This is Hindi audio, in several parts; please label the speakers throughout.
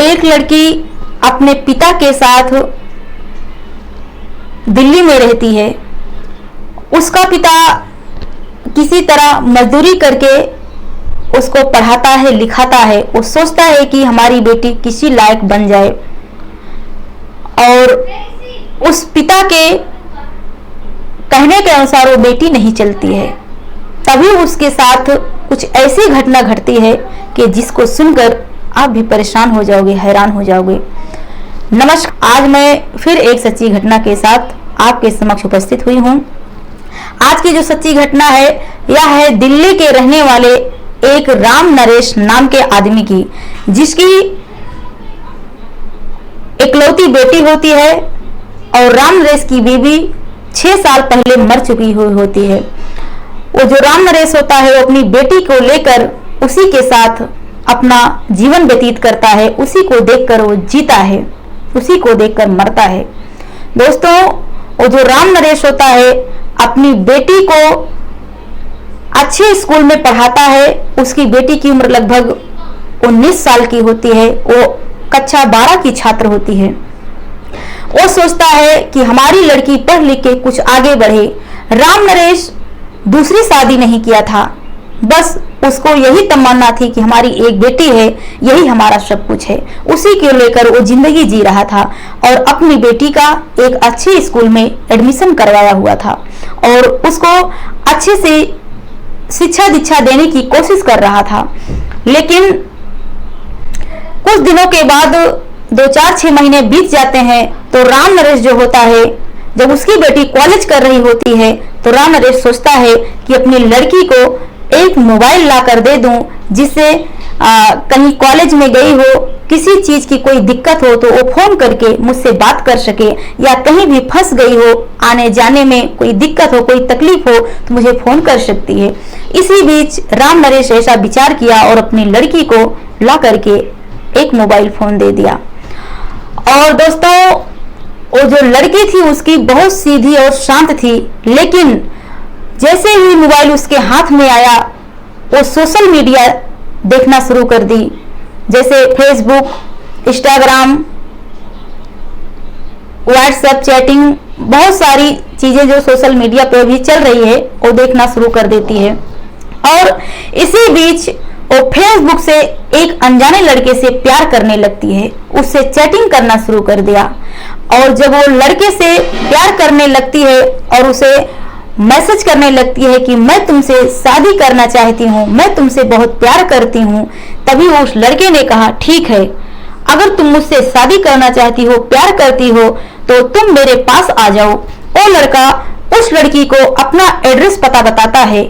Speaker 1: एक लड़की अपने पिता के साथ दिल्ली में रहती है। उसका पिता किसी तरह मजदूरी करके उसको पढ़ाता है, लिखाता है। वो सोचता है कि हमारी बेटी किसी लायक बन जाए, और उस पिता के कहने के अनुसार वो बेटी नहीं चलती है। तभी उसके साथ कुछ ऐसी घटना घटती है कि जिसको सुनकर आप भी परेशान हो जाओगे, हैरान हो जाओगे। नमस्कार, आज मैं फिर एक सच्ची घटना के साथ आपके समक्ष उपस्थित हुई हूँ। आज की जो सच्ची घटना है यह है दिल्ली के रहने वाले एक राम नरेश नाम के आदमी की, जिसकी इकलौती बेटी होती है और राम नरेश की बीवी 6 साल पहले मर चुकी हुई होती है। वो जो राम नरेश होता है वो अपनी बेटी को लेकर उसी के साथ अपना जीवन व्यतीत करता है। उसी को देखकर वो जीता है, उसी को देखकर मरता है। दोस्तों, वो जो राम नरेश होता है अपनी बेटी को अच्छे स्कूल में पढ़ाता है। उसकी बेटी की उम्र लगभग 19 साल की होती है। वो कक्षा 12 की छात्र होती है। वो सोचता है कि हमारी लड़की पढ़ लिख के कुछ आगे बढ़े। राम नरेश दूसरी शादी नहीं किया था, बस उसको यही तमन्ना थी कि हमारी एक बेटी है, यही हमारा सब कुछ है। उसी के लेकर वो जिंदगी जी रहा था और अपनी बेटी का एक अच्छे स्कूल में एडमिशन करवाया हुआ था और उसको अच्छे से शिक्षा दीक्षा देने की कोशिश कर रहा था। लेकिन कुछ दिनों के बाद 2-4-6 महीने बीत जाते हैं तो राम नरेश जो होता है, जब उसकी बेटी कॉलेज कर रही होती है तो राम नरेश सोचता है कि अपनी लड़की को एक मोबाइल ला कर दे दूं, जिससे कहीं कॉलेज में गई हो, किसी चीज की कोई दिक्कत हो तो वो फोन करके मुझसे बात कर सके, या कहीं भी फंस गई हो, आने जाने में कोई दिक्कत हो, कोई तकलीफ हो तो मुझे फोन कर सकती है। इसी बीच राम नरेश ऐसा विचार किया और अपनी लड़की को ला करके एक मोबाइल फोन दे दिया। और दोस्तों, वो जो लड़की थी उसकी बहुत सीधी और शांत थी, लेकिन जैसे ही मोबाइल उसके हाथ में आया वो सोशल मीडिया देखना शुरू कर दी, जैसे फेसबुक, इंस्टाग्राम, व्हाट्सएप चैटिंग, बहुत सारी चीजें जो सोशल मीडिया पे भी चल रही है वो देखना शुरू कर देती है। और इसी बीच वो फेसबुक से एक अनजाने लड़के से प्यार करने लगती है, उससे चैटिंग करना शुरू कर दिया। और जब वो लड़के से प्यार करने लगती है और उसे मैसेज करने लगती है कि मैं तुमसे शादी करना चाहती हूँ, मैं तुमसे बहुत प्यार करती हूँ, तभी उस लड़के ने कहा, ठीक है, अगर तुम मुझसे शादी करना चाहती हो, प्यार करती हो, तो तुम मेरे पास आ जाओ। वो लड़का उस लड़की को अपना एड्रेस पता बताता है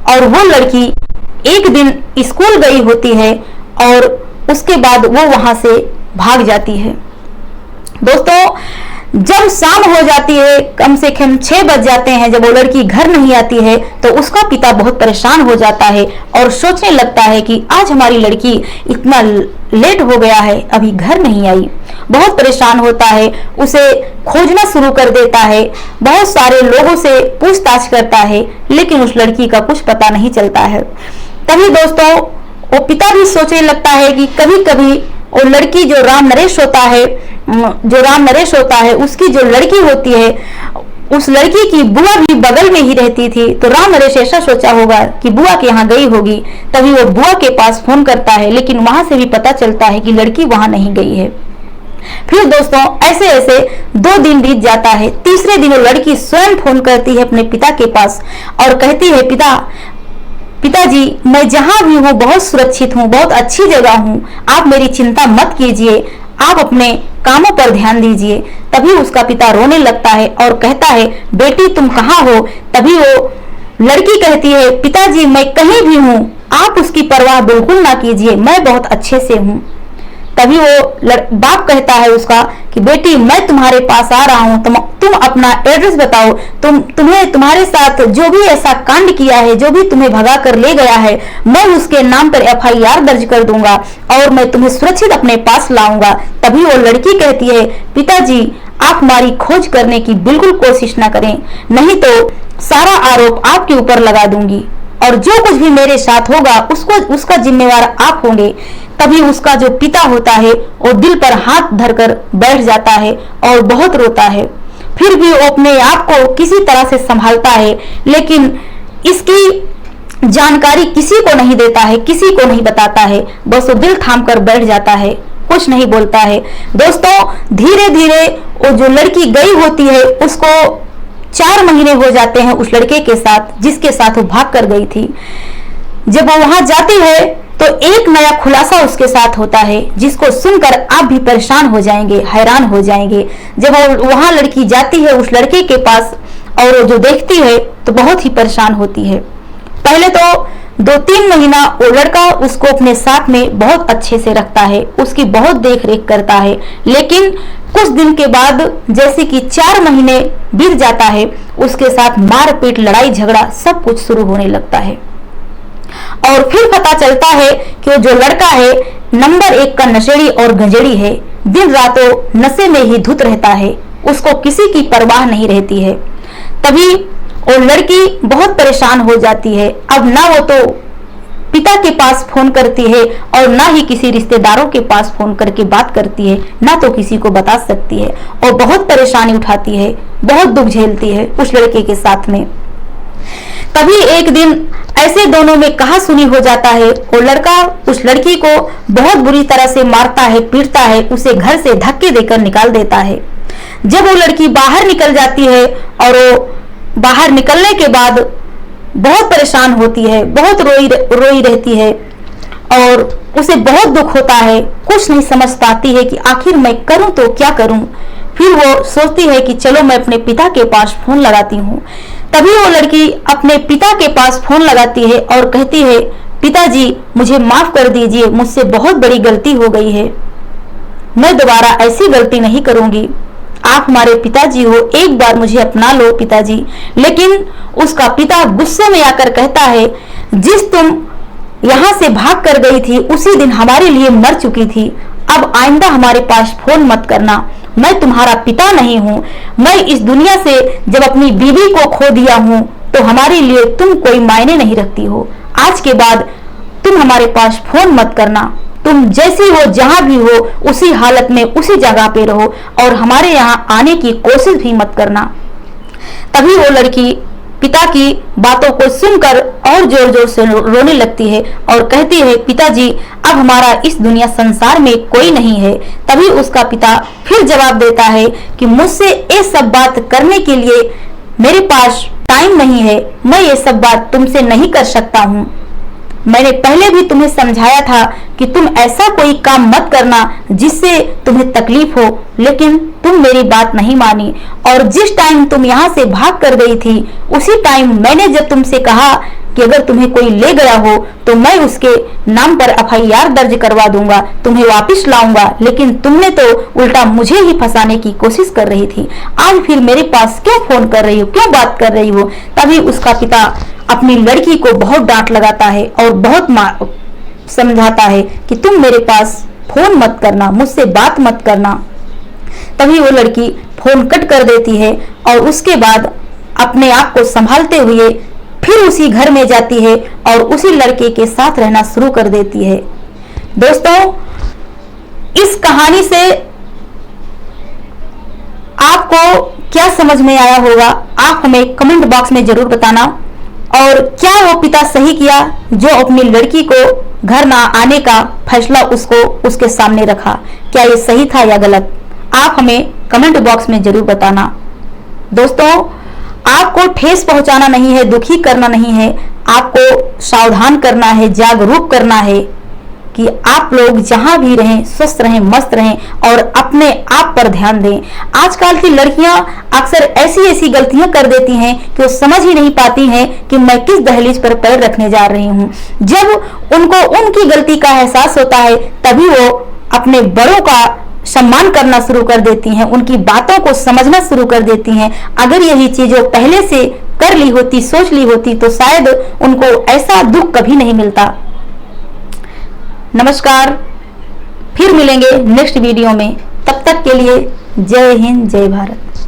Speaker 1: और वो लड़की एक दिन स्कूल गई होती है और उसके बाद वो वहां से भाग जाती है। दोस्तों, जब शाम हो जाती है, कम से कम 6 बज जाते हैं, जब वो लड़की घर नहीं आती है तो उसका पिता बहुत परेशान हो जाता है और सोचने लगता है कि आज हमारी लड़की इतना लेट हो गया है, अभी घर नहीं आई। बहुत परेशान होता है, उसे खोजना शुरू कर देता है, बहुत सारे लोगों से पूछताछ करता है, लेकिन उस लड़की का कुछ पता नहीं चलता है। तभी दोस्तों, वो पिता भी सोचने लगता है कि कभी कभी वो लड़की जो राम नरेश होता है उसकी जो लड़की होती है, उस लड़की की बुआ भी बगल में ही रहती थी, तो राम नरेश ऐसा सोचा होगा कि बुआ के यहाँ गई होगी। तभी वो बुआ के पास फोन करता है, लेकिन वहां से भी पता चलता है कि लड़की वहां नहीं गई है। फिर दोस्तों, ऐसे ऐसे 2 दिन बीत जाता है। तीसरे दिन वो लड़की स्वयं फोन करती है अपने पिता के पास और कहती है, पिताजी, मैं जहां भी हूँ बहुत सुरक्षित हूँ, बहुत अच्छी जगह हूँ, आप मेरी चिंता मत कीजिए, आप अपने कामों पर ध्यान दीजिए। तभी उसका पिता रोने लगता है और कहता है, बेटी तुम कहाँ हो? तभी वो लड़की कहती है, पिताजी मैं कहीं भी हूँ, आप उसकी परवाह बिल्कुल ना कीजिए, मैं बहुत अच्छे से हूँ। तभी वो बाप कहता है उसका कि बेटी मैं तुम्हारे पास आ रहा हूँ, तुम अपना एड्रेस बताओ, तुम्हें तुम्हारे साथ जो भी ऐसा कांड किया है, जो भी तुम्हें भगा कर ले गया है, मैं उसके नाम पर FIR दर्ज कर दूंगा और मैं तुम्हें सुरक्षित अपने पास लाऊंगा। तभी वो लड़की कहती है, पिताजी आप हमारी खोज करने की बिल्कुल कोशिश ना करें, नहीं तो सारा आरोप आपके ऊपर लगा दूंगी। और जो कुछ भी मेरे साथ होगा उसका जिम्मेवार आप होंगे। तभी उसका जो पिता होता है वो दिल पर हाथ धरकर बैठ जाता है और बहुत रोता है। फिर भी वो अपने आप को किसी तरह से संभालता है, लेकिन इसकी जानकारी किसी को नहीं देता है, किसी को नहीं बताता है। बस वो दिल थाम कर बैठ जाता है, कुछ नहीं बोलता है। दोस्तों, धीरे धीरे वो जो लड़की गई होती है उसको 4 महीने हो जाते हैं उस लड़के के साथ जिसके साथ वो भाग कर गई थी। जब वो वहां जाती है तो एक नया खुलासा उसके साथ होता है जिसको सुनकर आप भी परेशान हो जाएंगे, हैरान हो जाएंगे। जब वो वहां लड़की जाती है उस लड़के के पास और वो जो देखती है तो बहुत ही परेशान होती है। पहले तो 2-3 महीना वो लड़का उसको अपने साथ में बहुत अच्छे से रखता है, उसकी बहुत देख रेख करता है, लेकिन कुछ दिन के बाद जैसे कि 4 महीने बीत जाता है उसके साथ मारपीट, लड़ाई झगड़ा सब कुछ शुरू होने लगता है। और फिर पता चलता है कि जो लड़का है नंबर 1 का नशेड़ी और गंजेड़ी है, दिन रात वो नशे में ही धुत रहता है, उसको किसी की परवाह नहीं रहती है। तभी वो लड़की बहुत परेशान हो जाती है। अब ना वो तो पिता के पास फोन करती है और ना ही किसी रिश्तेदारों के पास फोन करके बात करती है, ना तो किसी को बता सकती है और बहुत परेशानी उठाती है, बहुत दुख झेलती है उस लड़के के साथ में। तभी एक दिन ऐसे दोनों में कहा सुनी हो जाता है। वो लड़का उस लड़की को बहुत बुरी तरह से मारता है, पीटता है, उसे घर से धक्के देकर निकाल देता है। जब वो लड़की बाहर निकल जाती है और वो बाहर निकलने के बाद बहुत परेशान होती है, बहुत रोई रहती है और उसे बहुत दुख होता है, कुछ नहीं समझ पाती है कि आखिर मैं करूं तो क्या करूं। फिर वो सोचती है कि चलो मैं अपने पिता के पास फोन लगाती हूँ। तभी वो लड़की अपने पिता के पास फोन लगाती है और कहती है, पिताजी मुझे माफ कर दीजिए, मुझसे बहुत बड़ी गलती हो गई है, मैं दोबारा ऐसी गलती नहीं करूंगी। आप हमारे पिताजी हो, एक बार मुझे अपना लो पिताजी। लेकिन उसका पिता गुस्से में आकर कहता है, जिस तुम यहाँ से भाग कर गई थी उसी दिन हमारे लिए मर चुकी थी, अब आइंदा हमारे पास फोन मत करना। मैं तुम्हारा पिता नहीं हूँ, मैं इस दुनिया से जब अपनी बीवी को खो दिया हूँ तो हमारे लिए तुम कोई मायने नहीं रखती हो। आज के बाद तुम हमारे पास फोन मत करना, तुम जैसी हो जहां भी हो उसी हालत में उसी जगह पे रहो और हमारे यहाँ आने की कोशिश भी मत करना। तभी वो लड़की पिता की बातों को सुनकर और जोर जोर से रोने लगती है और कहती है, पिताजी अब हमारा इस दुनिया संसार में कोई नहीं है। तभी उसका पिता फिर जवाब देता है कि मुझसे ये सब बात करने के लिए मेरे पास टाइम नहीं है, मैं ये सब बात तुमसे नहीं कर सकता हूँ। मैंने पहले भी तुम्हें समझाया था कि तुम ऐसा कोई काम मत करना जिससे तुम्हें तकलीफ हो, लेकिन तुम मेरी बात नहीं मानी। और जिस टाइम तुम यहाँ से भाग कर गई थी उसी टाइम मैंने जब तुमसे कहा कि अगर तुम्हें कोई ले गया हो तो मैं उसके नाम पर FIR दर्ज करवा दूंगा, तुम्हें वापस लाऊंगा, लेकिन तुमने तो उल्टा मुझे ही फंसाने की कोशिश कर रही थी। आज फिर मेरे पास क्यों फोन कर रही हो, क्यों बात कर रही हो। तभी उसका पिता अपनी लड़की को बहुत डांट लगाता है और बहुत समझाता है कि तुम मेरे पास फोन मत करना, मुझसे बात मत करना। तभी वो लड़की फोन कट कर देती है और उसके बाद अपने आप को संभालते हुए फिर उसी घर में जाती है और उसी लड़के के साथ रहना शुरू कर देती है। दोस्तों, इस कहानी से आपको क्या समझ में आया होगा आप हमें कमेंट बॉक्स में जरूर बताना। और क्या वो पिता सही किया जो अपनी लड़की को घर ना आने का फैसला उसके सामने रखा, क्या ये सही था या गलत, आप हमें कमेंट बॉक्स में जरूर बताना। दोस्तों, आपको ठेस पहुंचाना नहीं है, दुखी करना नहीं है, आपको सावधान करना है, जागरूक करना है कि आप लोग जहां भी रहें स्वस्थ रहें, मस्त रहें और अपने आप पर ध्यान दें। आजकल की लड़कियां अक्सर ऐसी ऐसी गलतियां कर देती हैं कि वो समझ ही नहीं पाती हैं कि मैं किस दहलीज पर पैर रखने जा रही हूं। जब उनको उनकी गलती का एहसास होता है तभी वो अपने बड़ों का सम्मान करना शुरू कर देती हैं, उनकी बातों को समझना शुरू कर देती हैं। अगर यही चीज वो पहले से कर ली होती, सोच ली होती तो शायद उनको ऐसा दुख कभी नहीं मिलता। नमस्कार, फिर मिलेंगे नेक्स्ट वीडियो में, तब तक के लिए जय हिंद, जय भारत।